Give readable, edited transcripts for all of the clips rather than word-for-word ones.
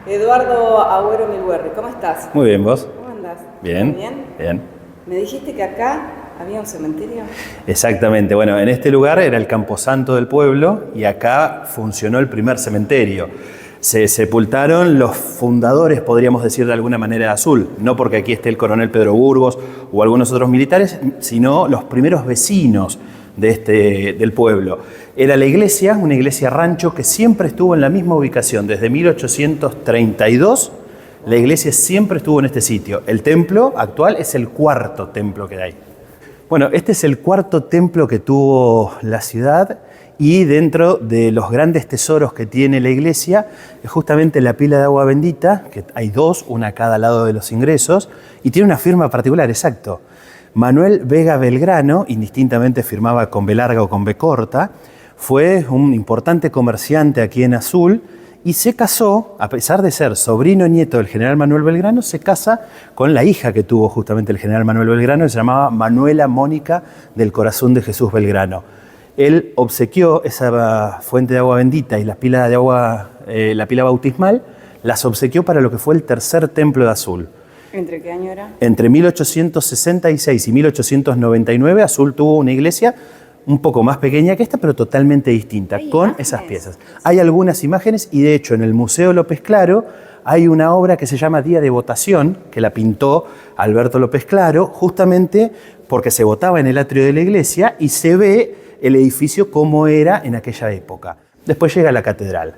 Eduardo Agüero Milguerri, ¿cómo estás? Muy bien, ¿vos? ¿Cómo andás? Bien. ¿Todo bien? Bien. ¿Me dijiste que acá había un cementerio? Exactamente. Bueno, en este lugar era el camposanto del pueblo y acá funcionó el primer cementerio. Se sepultaron los fundadores, podríamos decir de alguna manera, de Azul. No porque aquí esté el coronel Pedro Burgos o algunos otros militares, sino los primeros vecinos del pueblo. Era la iglesia, una iglesia rancho que siempre estuvo en la misma ubicación. Desde 1832, la iglesia siempre estuvo en este sitio. El templo actual es el cuarto templo que hay. Bueno, este es el cuarto templo que tuvo la ciudad y dentro de los grandes tesoros que tiene la iglesia es justamente la pila de agua bendita, que hay dos, una a cada lado de los ingresos, y tiene una firma particular, exacto. Manuel Vega Belgrano, indistintamente firmaba con B larga o con B corta, fue un importante comerciante aquí en Azul y se casó, a pesar de ser sobrino nieto del general Manuel Belgrano, se casa con la hija que tuvo justamente el general Manuel Belgrano, que se llamaba Manuela Mónica del Corazón de Jesús Belgrano. Él obsequió esa fuente de agua bendita y la pila de agua, la pila bautismal, las obsequió para lo que fue el tercer templo de Azul. ¿Entre qué año era? Entre 1866 y 1899, Azul tuvo una iglesia un poco más pequeña que esta, pero totalmente distinta, con esas piezas. Hay algunas imágenes y de hecho en el Museo López Claro hay una obra que se llama Día de Votación, que la pintó Alberto López Claro, justamente porque se votaba en el atrio de la iglesia y se ve el edificio como era en aquella época. Después llega la catedral.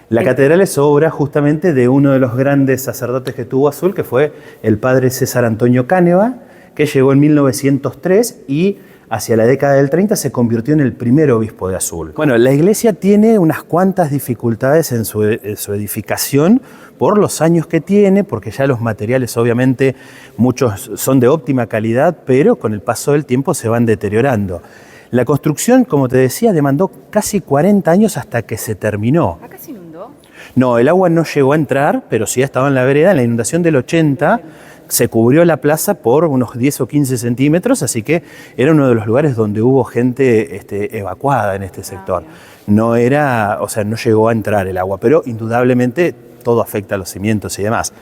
La catedral es obra justamente de uno de los grandes sacerdotes que tuvo Azul, que fue el padre César Antonio Cáneva, que llegó en 1903 y hacia la década del 30 se convirtió en el primer obispo de Azul. Bueno, la iglesia tiene unas cuantas dificultades en su edificación por los años que tiene, porque ya los materiales obviamente muchos son de óptima calidad, pero con el paso del tiempo se van deteriorando. La construcción, como te decía, demandó casi 40 años hasta que se terminó. ¿Acá se inundó? No, el agua no llegó a entrar, pero sí estaba en la vereda. En la inundación del 80 se cubrió la plaza por unos 10 o 15 centímetros, así que era uno de los lugares donde hubo gente evacuada en este sector. No era, o sea, no llegó a entrar el agua, pero indudablemente todo afecta a los cimientos y demás.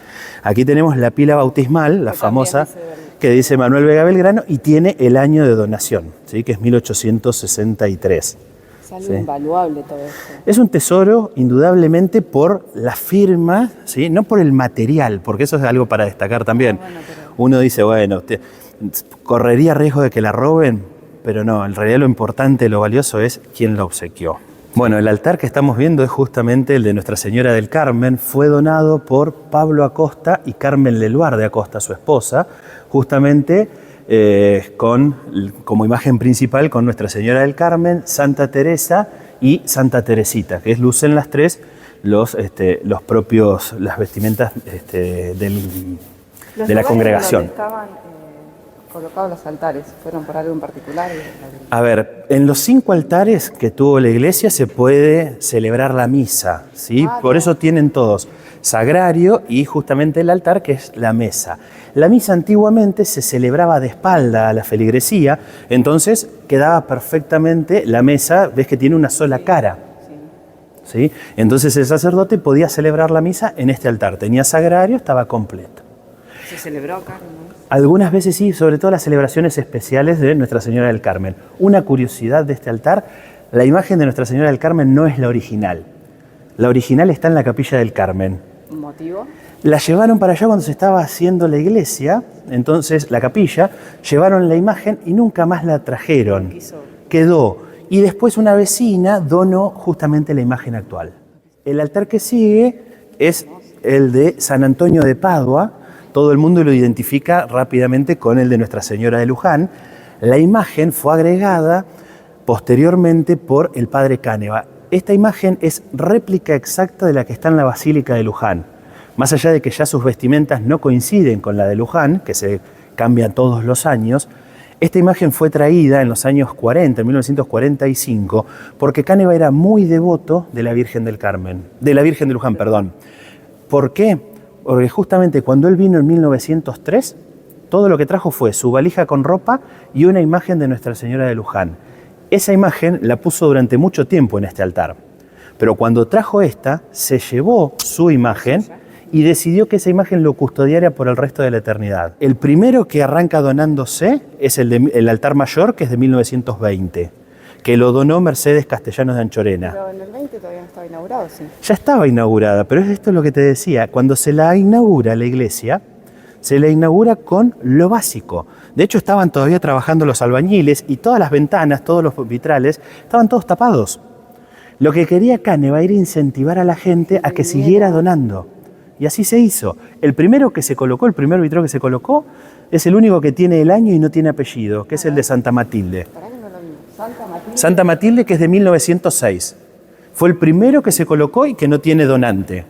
Aquí tenemos la pila bautismal, la famosa, que dice Manuel Vega Belgrano y tiene el año de donación, ¿sí? Que es 1863. Es algo invaluable todo esto. Es un tesoro indudablemente por la firma, ¿sí? No por el material, porque eso es algo para destacar también. Uno dice, bueno, correría riesgo de que la roben, pero no, en realidad lo importante, lo valioso es quién la obsequió. Bueno, el altar que estamos viendo es justamente el de Nuestra Señora del Carmen. Fue donado por Pablo Acosta y Carmen Leluar de Acosta, su esposa, justamente como imagen principal con Nuestra Señora del Carmen, Santa Teresa y Santa Teresita, que lucen las tres las vestimentas de la congregación. Colocados los altares, ¿fueron por algo en particular? A ver, en los 5 altares que tuvo la iglesia se puede celebrar la misa, ¿sí? Por eso tienen todos sagrario y justamente el altar que es la mesa. La misa antiguamente se celebraba de espalda a la feligresía, entonces quedaba perfectamente la mesa, ves que tiene una sola cara. ¿Sí? Entonces el sacerdote podía celebrar la misa en este altar, tenía sagrario, estaba completo. ¿Se celebró acá? Algunas veces sí, sobre todo las celebraciones especiales de Nuestra Señora del Carmen. Una curiosidad de este altar, la imagen de Nuestra Señora del Carmen no es la original. La original está en la Capilla del Carmen. ¿Motivo? La llevaron para allá cuando se estaba haciendo la iglesia, entonces la capilla, llevaron la imagen y nunca más la trajeron. Quedó. Y después una vecina donó justamente la imagen actual. El altar que sigue es el de San Antonio de Padua. Todo el mundo lo identifica rápidamente con el de Nuestra Señora de Luján. La imagen fue agregada posteriormente por el padre Cáneva. Esta imagen es réplica exacta de la que está en la Basílica de Luján. Más allá de que ya sus vestimentas no coinciden con la de Luján, que se cambia todos los años, esta imagen fue traída en los años 40, en 1945, porque Cáneva era muy devoto de la Virgen del Carmen, de la Virgen de Luján, perdón. ¿Por qué? Porque justamente cuando él vino en 1903, todo lo que trajo fue su valija con ropa y una imagen de Nuestra Señora de Luján. Esa imagen la puso durante mucho tiempo en este altar, pero cuando trajo esta, se llevó su imagen y decidió que esa imagen lo custodiara por el resto de la eternidad. El primero que arranca donándose es el altar mayor, que es de 1920, que lo donó Mercedes Castellanos de Anchorena. Pero en el 20 todavía no estaba inaugurado, sí. Ya estaba inaugurada, pero esto es lo que te decía. Cuando se la inaugura la iglesia, se la inaugura con lo básico. De hecho, estaban todavía trabajando los albañiles y todas las ventanas, todos los vitrales, estaban todos tapados. Lo que quería Cáneva era incentivar a la gente a que siguiera donando. Y así se hizo. El primero que se colocó, el primer vitrón que se colocó, es el único que tiene el año y no tiene apellido, que es el de Santa Matilde. Pará que no lo vi. Santa Matilde. Santa Matilde, que es de 1906. Fue el primero que se colocó y que no tiene donante.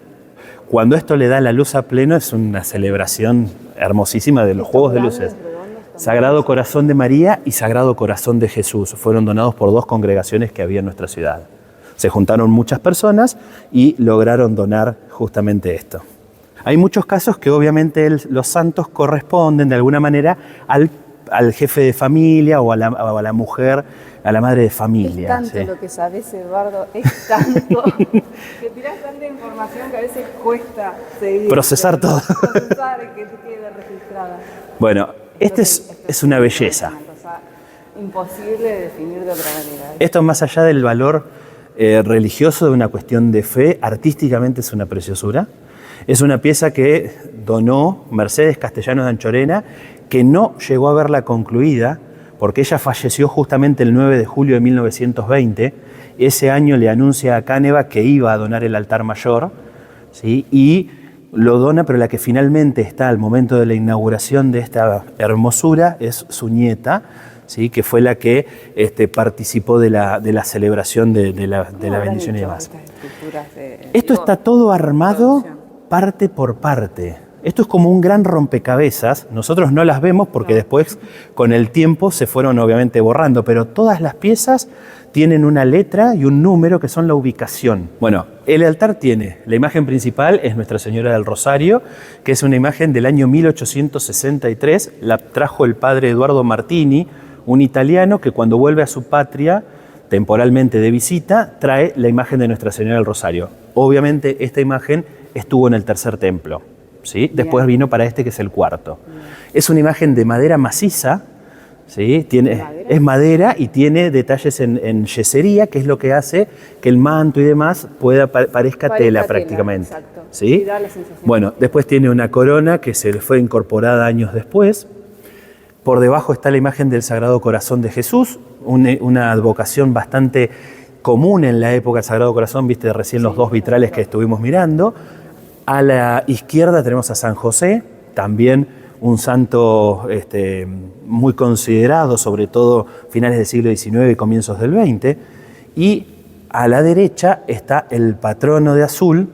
Cuando esto le da la luz a pleno, es una celebración hermosísima de los Juegos de Luces. Sagrado Corazón de María y Sagrado Corazón de Jesús fueron donados por dos congregaciones que había en nuestra ciudad. Se juntaron muchas personas y lograron donar justamente esto. Hay muchos casos que obviamente los santos corresponden de alguna manera al jefe de familia o a la mujer, a la madre de familia. Es tanto ¿sí? lo que sabes, Eduardo, es tanto que tirás tanta información que a veces cuesta seguir. Procesar todo. Procesar y que te quede registrada. Bueno, es una belleza. Es una cosa imposible de definir de otra manera. Esto más allá del valor religioso de una cuestión de fe, artísticamente es una preciosura. Es una pieza que donó Mercedes Castellanos de Anchorena, que no llegó a verla concluida, porque ella falleció justamente el 9 de julio de 1920. Ese año le anuncia a Cáneva que iba a donar el altar mayor, ¿sí? Y lo dona, pero la que finalmente está al momento de la inauguración de esta hermosura es su nieta, ¿sí? Que fue la que participó de la celebración de la bendición y demás. Esto está todo armado parte por parte. Esto es como un gran rompecabezas. Nosotros no las vemos porque después, con el tiempo, se fueron obviamente borrando, pero todas las piezas tienen una letra y un número que son la ubicación. Bueno, el altar tiene, la imagen principal es Nuestra Señora del Rosario, que es una imagen del año 1863, la trajo el padre Eduardo Martini, un italiano que cuando vuelve a su patria, temporalmente de visita, trae la imagen de Nuestra Señora del Rosario. Obviamente esta imagen estuvo en el tercer templo, ¿sí? Después vino para este, que es el cuarto. Es una imagen de madera maciza, ¿sí? Es madera y tiene detalles en yesería, que es lo que hace que el manto y demás parezca tela prácticamente. Exacto. ¿Sí? Y da la sensación. Bueno, después tiene una corona que se fue incorporada años después. Por debajo está la imagen del Sagrado Corazón de Jesús, una advocación bastante común en la época del Sagrado Corazón, viste recién los dos vitrales que estuvimos mirando. A la izquierda tenemos a San José, también un santo muy considerado, sobre todo finales del siglo XIX y comienzos del XX. Y a la derecha está el patrono de azul,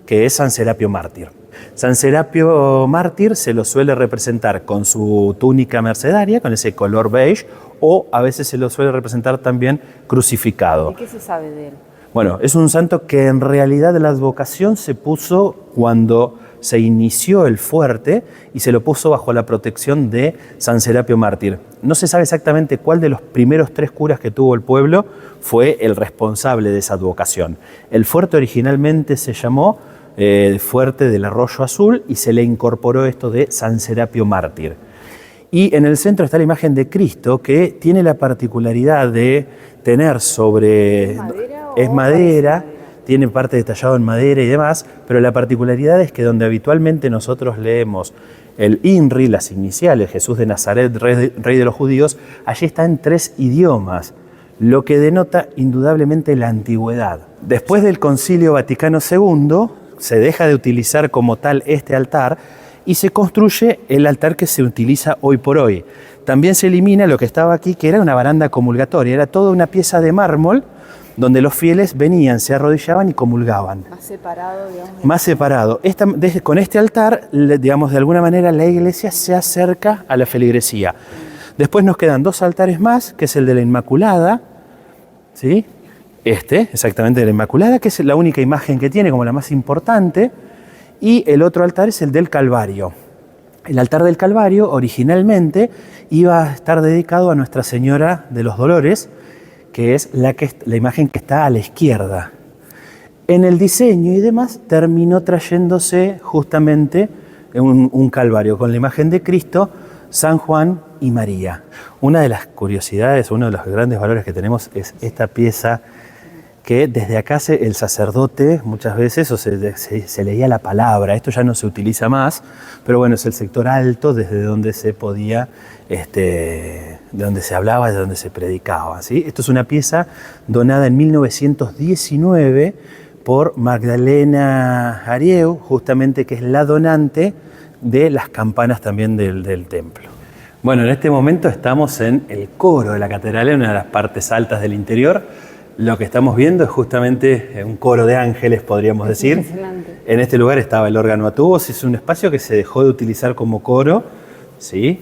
que es San Serapio Mártir. San Serapio Mártir se lo suele representar con su túnica mercedaria, con ese color beige, o a veces se lo suele representar también crucificado. ¿Y qué se sabe de él? Bueno, es un santo que en realidad la advocación se puso cuando se inició el fuerte y se lo puso bajo la protección de San Serapio Mártir. No se sabe exactamente cuál de los primeros 3 curas que tuvo el pueblo fue el responsable de esa advocación. El fuerte originalmente se llamó Fuerte del Arroyo Azul y se le incorporó esto de San Serapio Mártir. Y en el centro está la imagen de Cristo, que tiene la particularidad de tener sobre... ¿Es madera? Tiene parte detallado en madera y demás, pero la particularidad es que donde habitualmente nosotros leemos el INRI, las iniciales, Jesús de Nazaret, Rey de los Judíos, allí está en 3 idiomas, lo que denota indudablemente la antigüedad. Después del Concilio Vaticano II, se deja de utilizar como tal este altar y se construye el altar que se utiliza hoy por hoy. También se elimina lo que estaba aquí, que era una baranda comulgatoria, era toda una pieza de mármol donde los fieles venían, se arrodillaban y comulgaban. Más separado, digamos. Más separado. Con este altar, digamos, de alguna manera la iglesia se acerca a la feligresía. Después nos quedan 2 altares más, que es el de la Inmaculada, ¿sí? Exactamente, de la Inmaculada, que es la única imagen que tiene como la más importante, y el otro altar es el del Calvario. El altar del Calvario originalmente iba a estar dedicado a Nuestra Señora de los Dolores, que es la imagen que está a la izquierda. En el diseño y demás terminó trayéndose justamente un calvario con la imagen de Cristo, San Juan y María. Una de las curiosidades, uno de los grandes valores que tenemos es esta pieza que desde acá el sacerdote muchas veces se leía la palabra. Esto ya no se utiliza más, pero bueno, es el sector alto desde donde se podía, de donde se hablaba, de donde se predicaba, ¿sí? Esto es una pieza donada en 1919 por Magdalena Arieu, justamente, que es la donante de las campanas también del templo. Bueno, en este momento estamos en el coro de la catedral, en una de las partes altas del interior. Lo que estamos viendo es justamente un coro de ángeles, podríamos decir. Impresionante. En este lugar estaba el órgano a tubos, es un espacio que se dejó de utilizar como coro, ¿sí?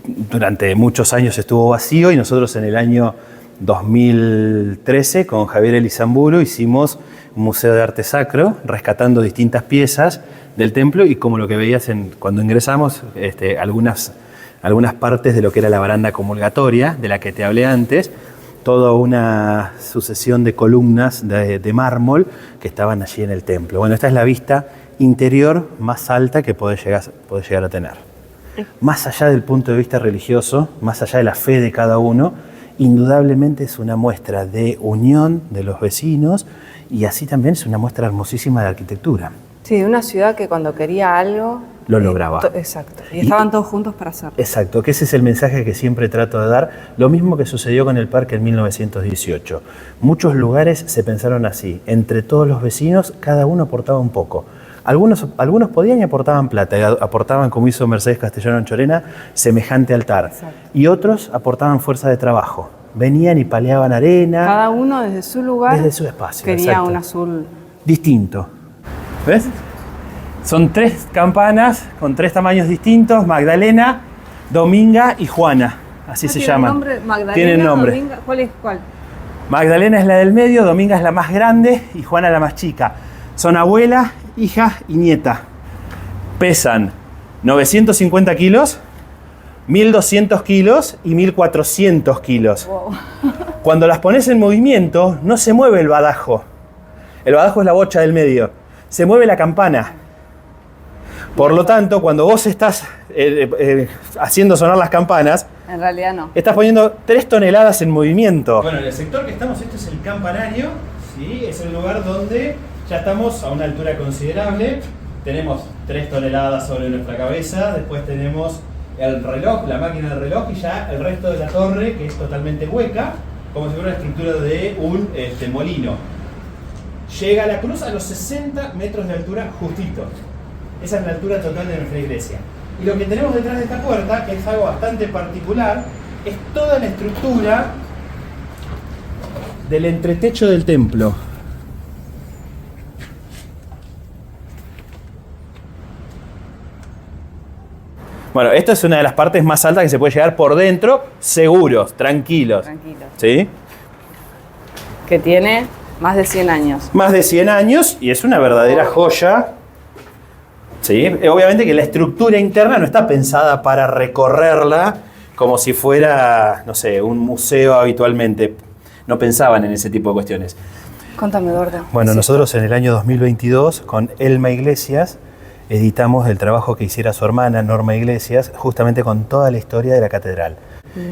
Durante muchos años estuvo vacío y nosotros en el año 2013 con Javier Elizamburu hicimos un museo de arte sacro, rescatando distintas piezas del templo y como lo que veías cuando ingresamos, algunas partes de lo que era la baranda comulgatoria, de la que te hablé antes, toda una sucesión de columnas de mármol que estaban allí en el templo. Bueno, esta es la vista interior más alta que podés llegar a tener. Más allá del punto de vista religioso, más allá de la fe de cada uno, indudablemente es una muestra de unión de los vecinos y así también es una muestra hermosísima de arquitectura. Sí, una ciudad que cuando quería algo... Lo lograba. Exacto. Y estaban todos juntos para hacerlo. Exacto, que ese es el mensaje que siempre trato de dar. Lo mismo que sucedió con el parque en 1918. Muchos lugares se pensaron así. Entre todos los vecinos, cada uno aportaba un poco. Algunos podían y aportaban plata, aportaban, como hizo Mercedes Castellano en Chorena, semejante altar. Exacto. Y otros aportaban fuerza de trabajo. Venían y paleaban arena. Cada uno desde su lugar, desde su espacio. quería Exacto. un azul Distinto. ¿Ves? Son 3 campanas con 3 tamaños distintos: Magdalena, Dominga y Juana. Así se llaman. Nombre, Magdalena, Tienen nombre. Dominga, ¿cuál es cuál? Magdalena es la del medio, Dominga es la más grande y Juana la más chica. Son abuela, hija y nieta. Pesan 950 kilos, 1200 kilos y 1400 kilos. Wow. Cuando las pones en movimiento, no se mueve el badajo. El badajo es la bocha del medio. Se mueve la campana. Por lo tanto, cuando vos estás haciendo sonar las campanas, En realidad no. estás poniendo 3 toneladas en movimiento. Bueno, en el sector que estamos, este es el campanario, ¿sí? Es el lugar donde ya estamos a una altura considerable. Tenemos 3 toneladas sobre nuestra cabeza, después tenemos el reloj, la máquina del reloj y ya el resto de la torre, que es totalmente hueca, como si fuera una estructura de un molino. Llega la cruz a los 60 metros de altura justito. Esa es la altura total de nuestra iglesia. Y lo que tenemos detrás de esta puerta, que es algo bastante particular, es toda la estructura del entretecho del templo. Bueno, esta es una de las partes más altas que se puede llegar por dentro, seguros, tranquilos. Tranquilo. ¿Sí? Que tiene más de 100 años. Más de 100 años y es una verdadera joya. ¿Sí? Obviamente que la estructura interna no está pensada para recorrerla como si fuera, no sé, un museo habitualmente. No pensaban en ese tipo de cuestiones. Contame, Eduardo. Bueno, Sí. nosotros en el año 2022 con Elma Iglesias editamos el trabajo que hiciera su hermana Norma Iglesias, justamente con toda la historia de la catedral.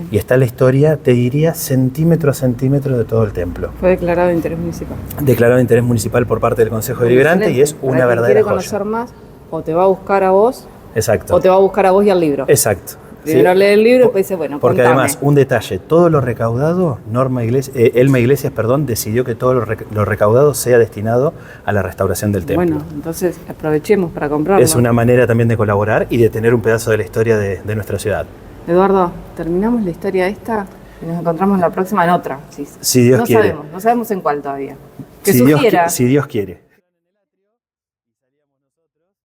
Y está la historia, te diría, centímetro a centímetro de todo el templo. Fue declarado de interés municipal. Declarado de interés municipal por parte del Consejo Deliberante y es Excelente. una Para quien verdadera quiere joya. conocer más, o te va a buscar a vos, Exacto. o te va a buscar a vos y al libro. Exacto. Primero lee el libro y después dice, bueno, Porque contame. además, un detalle, todo lo recaudado, Elma Iglesias, decidió que todo lo recaudado sea destinado a la restauración del templo. Bueno, entonces aprovechemos para comprarlo. Es una manera también de colaborar y de tener un pedazo de la historia de nuestra ciudad. Eduardo, terminamos la historia esta y nos encontramos la próxima en otra. Sí. Si Dios quiere. No sabemos en cuál todavía. Que Si sugiera. Dios quiere.